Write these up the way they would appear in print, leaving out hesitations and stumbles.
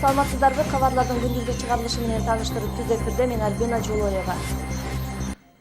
Саламатсыздарбы, кабарлардын күндүзгү чыгарылышы менен тааныштырып түз эфирде мен Альбина Жолоева.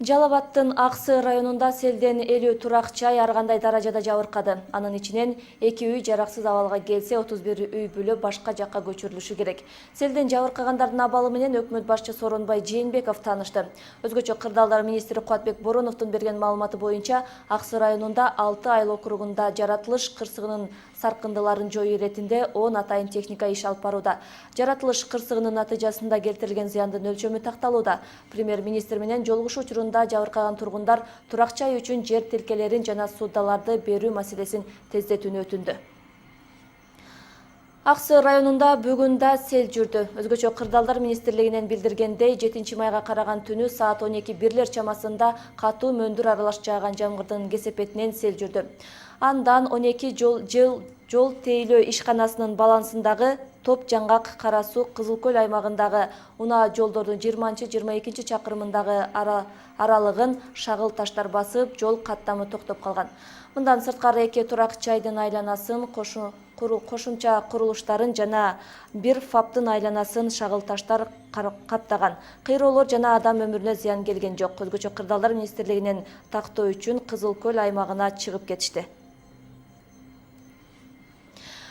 Жалал Абадтын Аксы районунда селден 50 турак чай ар кандай даражада жабыркады. Анын ичинен 2 үй жараксыз абалга келсе, 31 үй бүлө башка жакка көчүрүлүшү керек. Селден жабыркагандардын абалы менен өкмөт башчысы Сооронбай Жээнбеков таанышты. Өзгөчө Кырдаалдар министри Кубатбек Бороновдун берген маалыматы боюнча, Аксы районунда 6 айыл округунда жаратылыш кырсыгынын саркындыларын жою иретинде 10 атайын техника иш алып барууда. Жаратылыш кырсыгынын натыйжасында келтирилген зыяндын өлчөмү такталууда. Премьер-министр менен жолугушуу учурунда жабыркаган тургундар турак чай үчүн жер тилкелерин жана суудаларды берүү маселесин тездетүүнү өтүндү. Аксы районунда бүгүн да сел жүрдү. Өзгөчө Кырдаалдар министрлигинен билдиргендей, 7 майга караган түнү саат 12:01 чамасында катуу мөндүр аралаш жааган жамгырдын кесепетинен сел жүрдү. Андан 12 жол тейлөө ишканасынын балансындагы Топ Жаңгак, Кара Суу, Кызыл Көл аймагындагы унаа жолдордун 20-22 чакырымындагы аралыгын шагыл таштар басып, жол каттамы токтоп калган. Мындан сырткары 2 турак чайдын айланасын, кошумча курулуштарын жана бир фаптын айланасын шагыл таштар каптаган. Кыйроолор жана адам өмүрүнө зыян келген жок. Өзгөчө Кырдаалдар министрлигинен тактоо үчүн Кызыл Көл аймагына чыгып кетишти.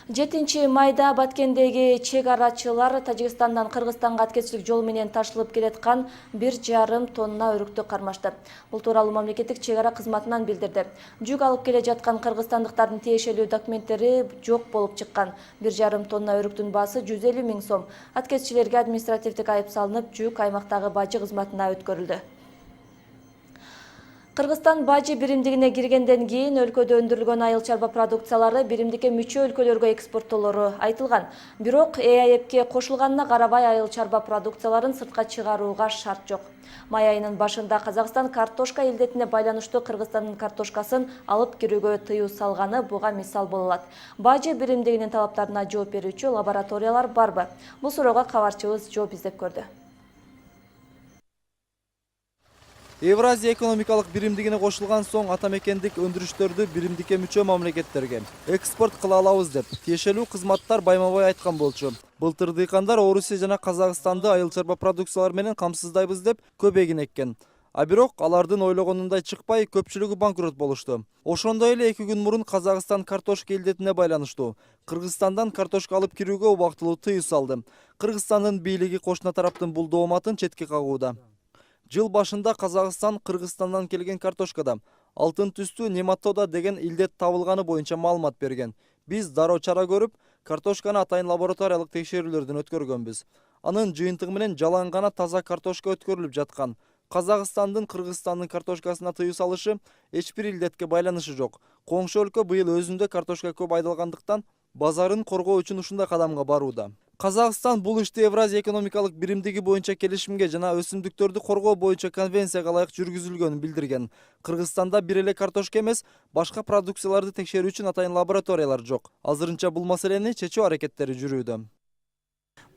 7 майда Баткендеги чек арачылар Тажикстандан Кыргызстанга аткечилик жол менен ташылып келаткан 1,5 тонна өрүктү кармашты. Бул тууралуу мамлекеттик чек ара кызматынан билдирди. Жүк алып келе жаткан кыргызстандыктардын тиешелүү документтери жок болуп чыккан. 1,5 тонна өрүктүн баасы 150 000 сом. Аткеччилерге административдик айып салынып, жүк аймактагы бажы кызматына өткөрүлдү. Кыргызстан бажы биримдигине киргенден кийин өлкөдө өндүрүлгөн айыл чарба продукциялары биримдикке мүчө өлкөлөргө экспорттоолору айтылган. Бирок ЭАЭПке кошулганына карабай айыл чарба продукцияларын сыртка чыгарууга шарт жок. Май айынын башында Казакстан картошка илдетине байланыштуу Кыргызстандын картошкасын алып кирүүгө тыюу салганы буга мисал боло алат. Бажы биримдигинин талаптарына жооп берүүчү лабораториялар барбы? Бул суроого кабарчыбыз жооп издеп көрдү. Евразия экономикалык биримдигине кошулган соң ата мекендик өндүрүштөрдү биримдикке мүчө мамлекеттерге экспорт кыла алабыз деп тиешелүү кызматтар байма-бай айткан болчу. Былтыр дыйкандар Орусия жана Казакстанды айыл чарба продукциялар менен камсыздайбыз деп көп эгин эккен. А бирок алардын ойлогонундай чыкпай, көпчүлүгү банкрот болушту. Ошондой эле 2 күн мурун Казакстан картошка илдетине байланыштуу Кыргызстандан картошка алып кирүүгө убактылуу тыюу салды. Кыргызстандын бийлиги кошуна тараптын бул дооматын четке кагууда. Жыл башында Казакстан Кыргызстандан келген картошкада алтын түстүү нематода деген илдет табылганы боюнча маалымат берген. Биз дароо чара көрүп, картошканы атайын лабораториялык текшерүүлөрдөн өткөргөнбүз. Анын жыйынтыгы менен жалаң гана таза картошка өткөрүлүп жаткан. Казакстандын Кыргызстандын картошкасына тыюу салышы эч бир илдетке байланышы жок. Коңшу өлкө быйыл өзүндө картошка көп айдалгандыктан базарын коргоо үчүн ушундай кадамга барууда. Казакстан бул ишти Евразия экономикалык биримдиги боюнча келишимге жана өсүмдүктөрдү коргоо боюнча конвенцияга ылайык жүргүзүлгөнүн билдирген. Кыргызстанда бир эле картошка эмес, башка продукцияларды текшерүү үчүн атайын лабораториялар жок. Азырынча бул маселени чечүү аракеттери жүрүүдө.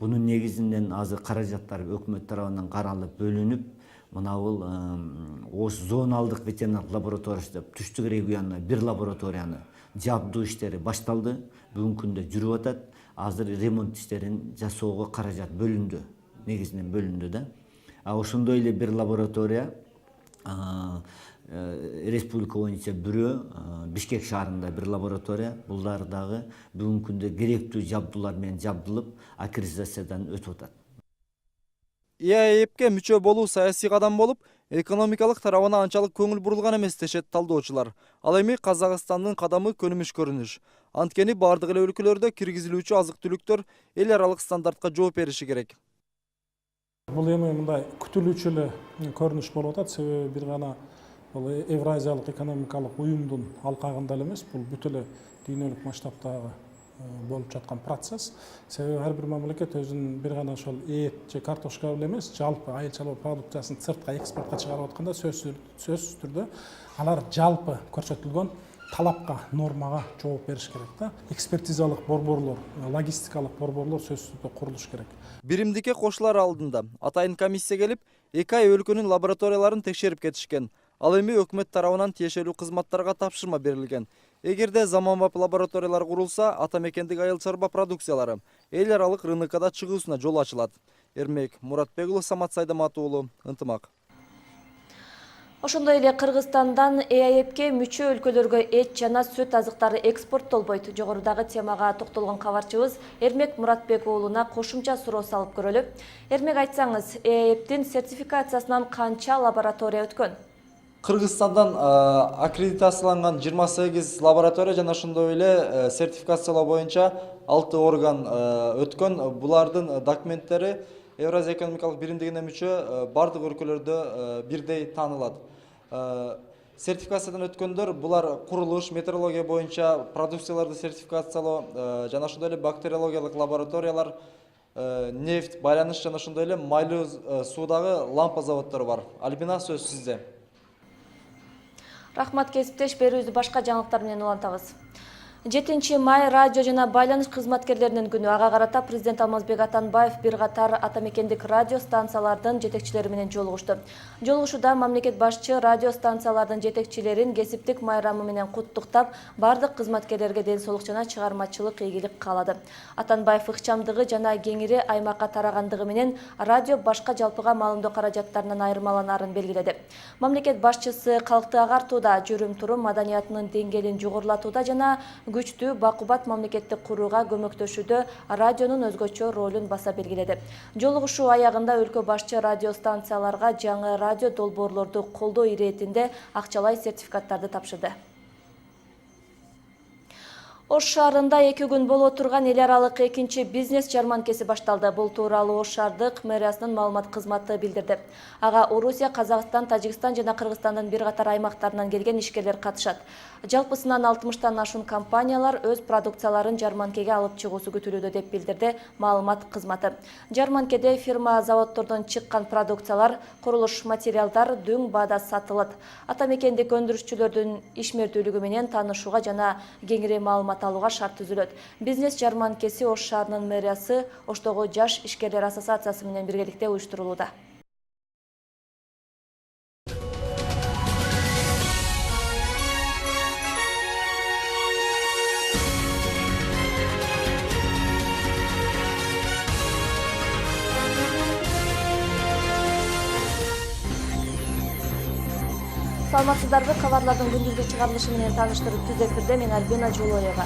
Бунун негизинен азыр каражаттар өкмөт тарабынан каралып, бөлүнүп, мына бул зоналдык ветеринар лабораториясы деп түштүк регионуна бир лабораторияны жабдуу иштери башталды. Бүгүнкү күндө жүрүп атат. Азыр ремонт иштерин жасоого каражат бөлүндү, негизинен бөлүндү да. Ошондой эле бир лаборатория республика боюнча бирөө, Бишкек шаарында бир лаборатория, булар дагы бүгүнкү күндө керектүү жабдуулар менен жабдылып, аккредитациядан өтүп атат. ЭАЭПке мүчө болуу саясий кадам болуп, экономикалык тарабына анчалык көңүл бурулган эмес дешет талдоочулар. Ал эми Казакстандын кадамы көнүмүш көрүнүш. Анткени бардык эле өлкөлөрдө киргизилүүчү азык-түлүктөр эл аралык стандартка жооп бериши керек. Бул эми мындай күтүлүүчү эле көрүнүш болуп атат. Себеби бир гана бул Евразиялык экономикалык уюмдун алкагында эле эмес, бул бүт эле дүйнөлүк масштабтагы болуп жаткан процесс. Себеби ар бир мамлекет өзүнүн бир гана ошол эт же картошка эле эмес, жалпы айыл чарба продукциясын сыртка экспортко чыгарып атканда сөзсүз түрдө алар жалпы көрсөтүлгөн талапка, нормага жооп бериш керек да. Экспертизалык борборлор, логистикалык борборлор сөзсүз түрдө курулуш керек. Биримдикке кошулар алдында атайын комиссия келип, 2 ай өлкөнүн лабораторияларын текшерип кетишкен. Ал эми өкмөт тарабынан тиешелүү кызматтарга тапшырма берилген. Эгерде заманбап лабораториялар курулса, ата мекендик айыл чарба продукциялары эл аралык рынокко чыгуусуна жол ачылат. Эрмек Муратбек уулу, Самат Сайдамат уулу, Ынтымак. Ошондой эле Кыргызстандан ЭАЭПке мүчө өлкөлөргө эт жана сүт азыктары экспорттолбойт. Жогорудагы темага токтолгон кабарчыбыз Эрмек Муратбек уулуна кошумча суроо салып көрөлү. Эрмек, айтсаңыз, ЭАЭПтин сертификациясынан канча лаборатория өткөн? Кыргызстандан аккредитацияланган 28 лаборатория жана ошондой эле сертификациялоо боюнча 6 орган өткөн. Булардын документтери Евразия экономикалык биримдигине мүчө бардык өлкөлөрдө бирдей таанылат. Сертификациядан өткөндөр булар курулуш, метеорология боюнча продукцияларды сертификациялоо жана ошондой эле бактериологиялык лабораториялар, нефть, байланыш жана ошондой эле майлуу суудагы лампа заводдору бар. Альбина, сөз сизде. Рахмат, кесиптеш, берүүбүздү башка жаңылыктар менен улантабыз. 7 май радио жана байланыш кызматкерлеринин күнү. Ага карата президент Алмазбек Атамбаев бир катар ата мекендик радио станциялардын жетекчилери менен жолугушту. Жолугушууда мамлекет башчы радио станциялардын жетекчилерин кесиптик майрамы менен куттуктап, бардык кызматкерлерге ден соолук жана чыгармачылык ийгилик каалады. Атамбаев ыкчамдыгы жана кеңири аймакка тарагандыгы менен радио башка жалпыга маалымдоо каражаттарынан айырмаланаарын белгиледи. Мамлекет башчысы калкты агартууда, жүрүм-турум маданиятынын деңгээлин жогорулатууда жана күчтүү бакубат мамлекетти курууга көмөктөшүүдө радионун өзгөчө ролун баса белгиледи. Жолугушуу аягында өлкө башчы радио станцияларга жаңы радио долбоорлорду колдоо иретинде акчалай сертификаттарды тапшырды. Ош шаарында 2 күн боло турган эл аралык экинчи бизнес жарманкеси башталды. Бул тууралуу Ош шаардык мэриясынын маалымат кызматы билдирди. Ага Орусия, Казакстан, Тажикстан жана Кыргызстандын бир катар аймактарынан келген ишкерлер катышат. Жалпысынан 60тан ашуун компаниялар өз продукцияларын жарманкеге алып чыгуусу күтүлүүдө деп билдирди маалымат кызматы. Жарманкеде фирма заводдордон чыккан продукциялар, курулуш материалдар дүң баада сатылат. Ата мекендик өндүрүшчүлөрдүн ишмердүүлүгү менен таанышууга жана кеңири маалымат алууга шарт түзүлөт. Бизнес жарманкеси Ош шаарынын мэриясы, Оштогу жаш ишкерлер ассоциациясы менен биргеликте уюштурулууда. Саламатсыздарбы, кабарлардын күндүзгү чыгарылышы менен тааныштырып түз эфирде мен Альбина Жолоева.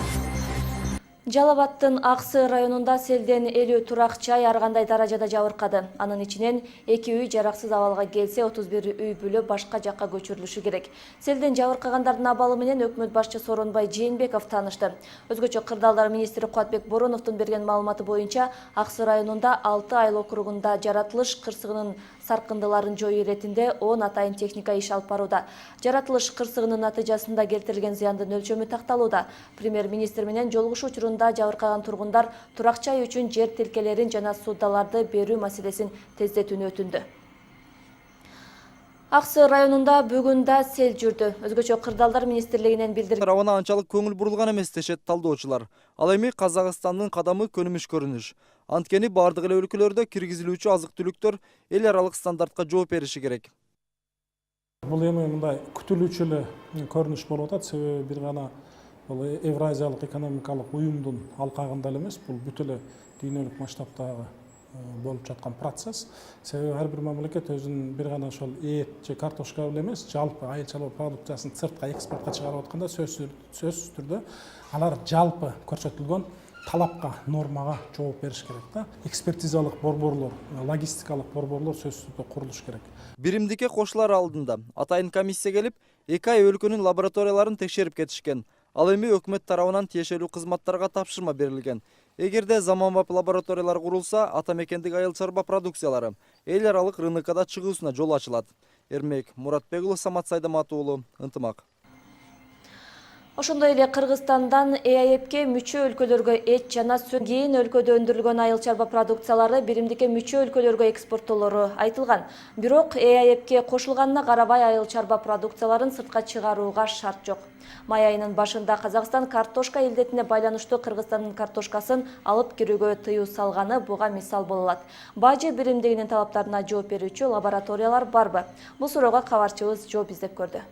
Жалал Абадтын Аксы районунда селден 50 турак чай ар кандай даражада жабыркады. Анын ичинен 2 үй жараксыз абалга келсе, 31 үй бүлө башка жакка көчүрүлүшү керек. Селден жабыркагандардын абалы менен өкмөт башчы Сооронбай Жээнбеков таанышты. Өзгөчө Кырдаалдар министри Кубатбек Бороновдун берген маалыматы боюнча, Аксы районунда 6 айыл округунда жаратылыш кырсыгынын саркындыларын жою иретинде 10 атайын техника иш алып барууда. Жаратылыш кырсыгынын натыйжасында келтирилген зыяндын өлчөмү такталууда. Премьер-министр менен жолугушуу учурунда жабыркаган тургундар турак чай үчүн жер тилкелерин жана суудаларды берүү маселесин тездетүүнү өтүндү. Аксы районунда бүгүн да сел жүрдү. Өзгөчө Кырдаалдар министрлигинен билдирген Тарабына анчалык көңүл бурулган эмес дешет талдоочулар. Ал эми Казакстандын кадамы көнүмүш көрүнүш. Анткени бардык эле өлкөлөрдө киргизилүүчү азык-түлүктөр эл аралык стандартка жооп бериши керек. Бул эми мындай күтүлүүчү эле көрүнүш болуп атат. Себеби бир гана бул Евразиялык экономикалык уюмдун алкагында эле эмес, бул бүт эле дүйнөлүк масштабтагы болуп жаткан процесс. Себеби ар бир мамлекет өзүнүн бир гана ошол эт же картошка эле эмес, жалпы айыл чарба продукциясын сыртка экспортко чыгарып атканда сөзсүз түрдө алар жалпы көрсөтүлгөн талапка, нормага жооп бериш керек да. Экспертизалык борборлор, логистикалык борборлор сөзсүз түрдө курулуш керек. Биримдикке кошулар алдында атайын комиссия келип, 2 ай өлкөнүн лабораторияларын текшерип кетишкен. Ал эми өкмөт тарабынан тиешелүү кызматтарга тапшырма берилген. Эгерде заманбап лабораториялар курулса, ата мекендик айыл чарба продукциялары эл аралык рынокко чыгуусуна жол ачылат. Эрмек Муратбек уулу, Самат Сайдамат уулу, Ынтымак. Ошондой эле Кыргызстандан ЭАЭПке мүчө өлкөлөргө эт жана сүт кийин өлкөдө өндүрүлгөн айыл чарба продукциялары биримдикке мүчө өлкөлөргө экспорттолору айтылган. Бирок ЭАЭПке кошулганына карабай айыл чарба продукцияларын сыртка чыгарууга шарт жок. Май айынын башында Казакстан картошка илдетине байланыштуу Кыргызстандын картошкасын алып кирүүгө тыюу салганы буга мисал боло алат. Бажы биримдигинин талаптарына жооп берүүчү лабораториялар барбы? Бул суроого кабарчыбыз жооп издеп көрдү.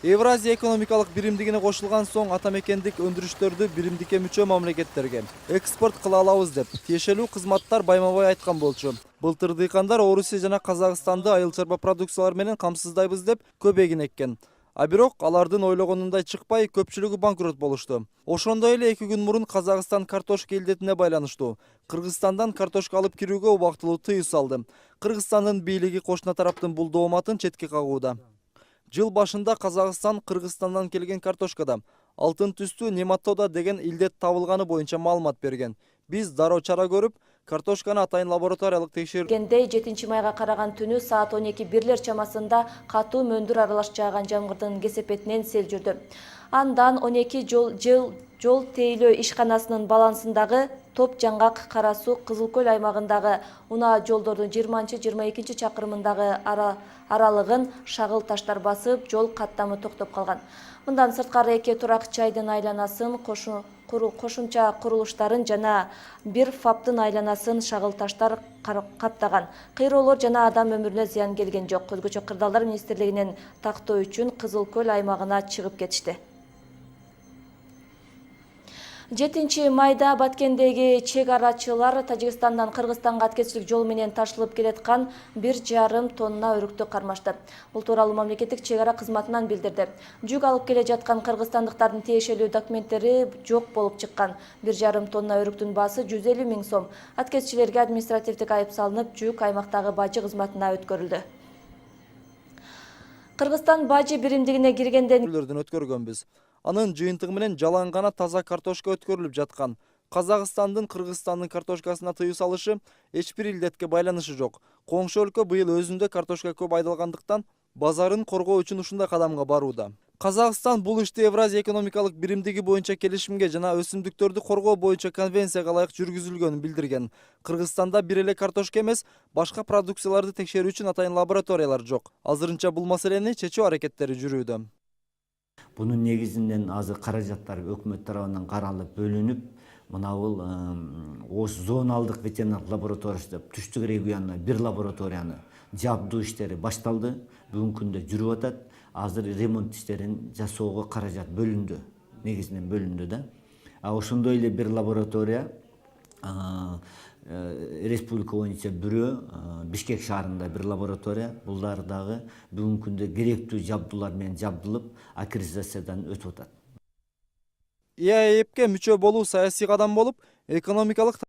Евразия экономикалык биримдигине кошулган соң атамекендик өндүрүштөрдү биримдикке мүчө мамлекеттерге экспорт кыла алабыз деп тиешелүү кызматтар байма-бай айткан болчу. Былтыр дыйкандар Орусия жана Казакстанды айыл чарба продукциялар менен камсыздайбыз деп көп эгин эккен. А бирок алардын ойлогонундай чыкпай көпчүлүгү банкрот болушту. Ошондой эле 2 күн мурун Казакстан картошка илдетине байланыштуу Кыргызстандан картошка алып кирүүгө убактылуу тыюу салды. Кыргызстандын бийлиги кошуна тараптын бул дооматын четке кагууда. Жыл башында Казакстан Кыргызстандан келген картошкада алтын түстүү нематода деген илдет табылганы боюнча маалымат берген. Биз дароо чара көрүп, картошканы атайын лабораториялык Гендей 7 майга караган түнү саат 12:01 чамасында катуу мөндүр аралаш жааган жамгырдын кесепетинен сел жүрдү. Андан 12 жол тейлөө ишканасынын балансындагы Топ Жаңгак Кара Суу Кызыл Көл аймагындагы унаа жолдордун 20-22 чакырымындагы аралыгын шагыл таштар басып, жол каттамы токтоп калган. Мындан сырткары эки турак чайдын айланасын, кошумча курулуштарын жана бир фаптын айланасын шагыл таштар каптаган. Кыйроолор жана адам өмүрүнө зыян келген жок. Өзгөчө Кырдаалдар министрлигинен тактоо үчүн Кызыл Көл аймагына чыгып кетишти. 7 майда Баткендеги чек арачылар Тажикстандан Кыргызстанга аткечилик жол менен ташылып келаткан 1,5 тонна өрүктү кармашты. Бул тууралуу мамлекеттик чек ара кызматынан билдирди. Жүк алып келе жаткан кыргызстандыктардын тиешелүү документтери жок болуп чыккан. 1,5 тонна өрүктүн баасы 150 000 сом. Аткеччилерге административдик айып салынып, жүк аймактагы бажы кызматына өткөрүлдү. Кыргызстан бажы биримдигине киргенден өткөргөнбүз. Анын жыйынтыгы менен жалаң гана таза картошка өткөрүлүп жаткан. Казакстандын Кыргызстандын картошкасына тыюу салышы эч бир илдетке байланышы жок. Коңшу өлкө быйыл өзүндө картошка көп айдалгандыктан базарын коргоо үчүн ушундай кадамга барууда. Казакстан бул ишти Евразия экономикалык биримдиги боюнча келишимге жана өсүмдүктөрдү коргоо боюнча конвенцияга ылайык жүргүзүлгөнүн билдирген. Кыргызстанда бир эле картошка эмес, башка продукцияларды текшерүү үчүн атайын лабораториялар жок. Азырынча бул маселени чечүү аракеттери жүрүүдө. Bunun negizinden azı karajatlar өкмөт тарабынан каралып бөлүнүп, мынабул осы зоналдык ветеринарлык лабораториясы деп түштүк регионуна бир лабораторияны жабдуу иштери башталды. Бүгүнкү күндө жүрүп атат. Азыр ремонт иштерин жасоого каражат бөлүндү, негизинен бөлүндү да. Ошондой эле бир лаборатория республика боюнча бирөө, Бишкек шаарында бир лаборатория, булар дагы бүгүнкү күндө керектүү жабдуулар менен жабдылып, аккредитациядан өтүп атат. ИАЭПке мүчө болуу саясий кадам болуп, экономикалык